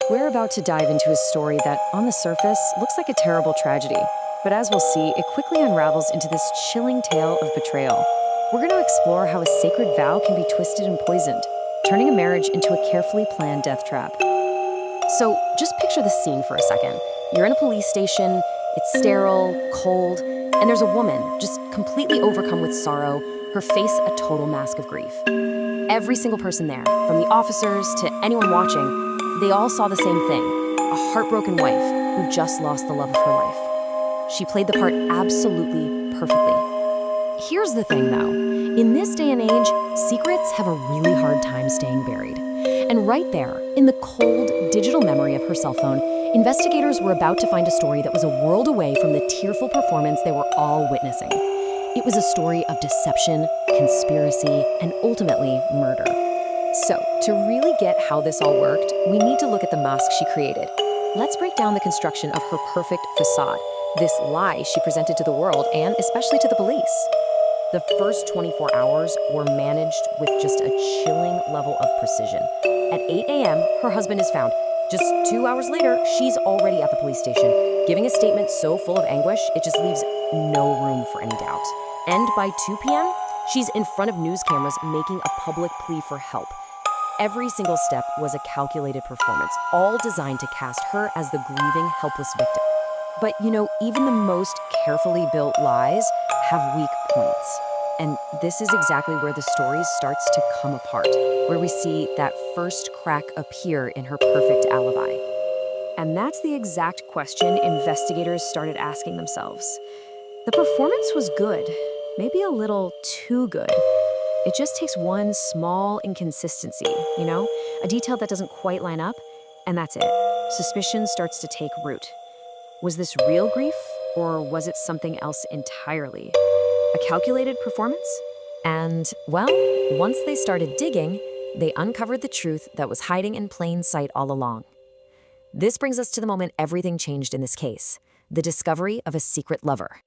We're about to dive into a story that, on the surface, looks like a terrible tragedy. But as we'll see, it quickly unravels into this chilling tale of betrayal. We're going to explore how a sacred vow can be twisted and poisoned, turning a marriage into a carefully planned death trap. So just picture the scene for a second. You're in a police station, it's sterile, cold, and there's a woman just completely overcome with sorrow, her face a total mask of grief. Every single person there, from the officers to anyone watching, they all saw the same thing, a heartbroken wife who just lost the love of her life. She played the part absolutely perfectly. Here's the thing though, in this day and age, secrets have a really hard time staying buried. And right there, in the cold, digital memory of her cell phone, investigators were about to find a story that was a world away from the tearful performance they were all witnessing. It was a story of deception, conspiracy, and ultimately murder. So, to really get how this all worked, we need to look at the mask she created. Let's break down the construction of her perfect facade, this lie she presented to the world and especially to the police. The first 24 hours were managed with just a chilling level of precision. At 8 a.m., her husband is found. Just 2 hours later, she's already at the police station, giving a statement so full of anguish, it just leaves no room for any doubt. And by 2 p.m., she's in front of news cameras making a public plea for help. Every single step was a calculated performance, all designed to cast her as the grieving, helpless victim. But even the most carefully built lies have weak points. And this is exactly where the story starts to come apart, where we see that first crack appear in her perfect alibi. And that's the exact question investigators started asking themselves. The performance was good, maybe a little too good. It just takes one small inconsistency, a detail that doesn't quite line up, and that's it. Suspicion starts to take root. Was this real grief, or was it something else entirely? A calculated performance? And, well, once they started digging, they uncovered the truth that was hiding in plain sight all along. This brings us to the moment everything changed in this case, the discovery of a secret lover.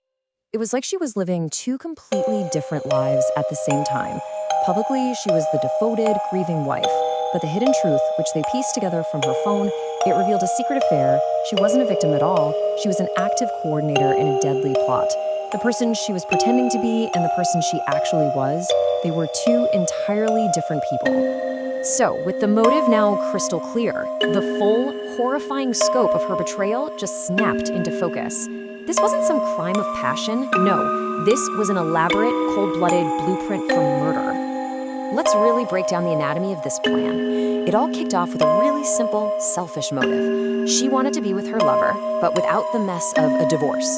It was like she was living two completely different lives at the same time. Publicly, she was the devoted, grieving wife, but the hidden truth, which they pieced together from her phone, it revealed a secret affair. She wasn't a victim at all. She was an active coordinator in a deadly plot. The person she was pretending to be and the person she actually was, they were two entirely different people. So, with the motive now crystal clear, the full, horrifying scope of her betrayal just snapped into focus. This wasn't some crime of passion. No, this was an elaborate, cold-blooded blueprint for murder. Let's really break down the anatomy of this plan. It all kicked off with a really simple, selfish motive. She wanted to be with her lover, but without the mess of a divorce.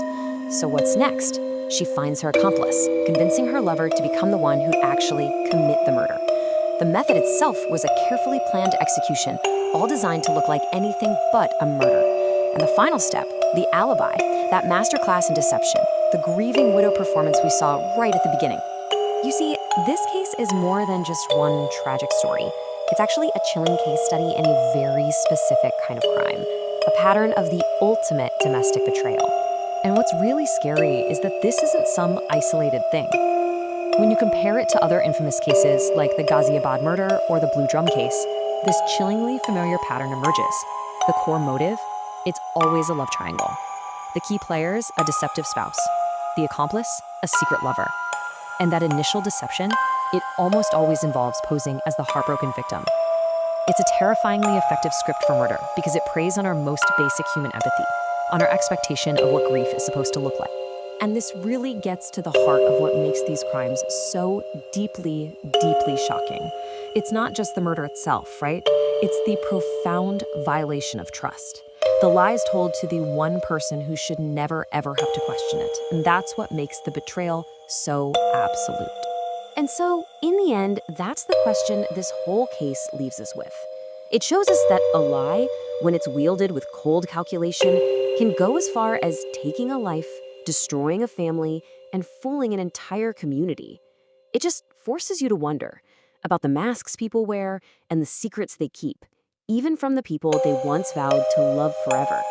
So what's next? She finds her accomplice, convincing her lover to become the one who'd actually commit the murder. The method itself was a carefully planned execution, all designed to look like anything but a murder. And the final step, the alibi, that masterclass in deception, the grieving widow performance we saw right at the beginning. You see, this case is more than just one tragic story. It's actually a chilling case study in a very specific kind of crime, a pattern of the ultimate domestic betrayal. And what's really scary is that this isn't some isolated thing. When you compare it to other infamous cases like the Ghaziabad murder or the Blue Drum case, this chillingly familiar pattern emerges. The core motive? It's always a love triangle. The key players, a deceptive spouse. The accomplice, a secret lover. And that initial deception, it almost always involves posing as the heartbroken victim. It's a terrifyingly effective script for murder because it preys on our most basic human empathy, on our expectation of what grief is supposed to look like. And this really gets to the heart of what makes these crimes so deeply, deeply shocking. It's not just the murder itself, right? It's the profound violation of trust. The lies told to the one person who should never, ever have to question it. And that's what makes the betrayal so absolute. And so, in the end, that's the question this whole case leaves us with. It shows us that a lie, when it's wielded with cold calculation, can go as far as taking a life, destroying a family, and fooling an entire community. It just forces you to wonder about the masks people wear and the secrets they keep, even from the people they once vowed to love forever.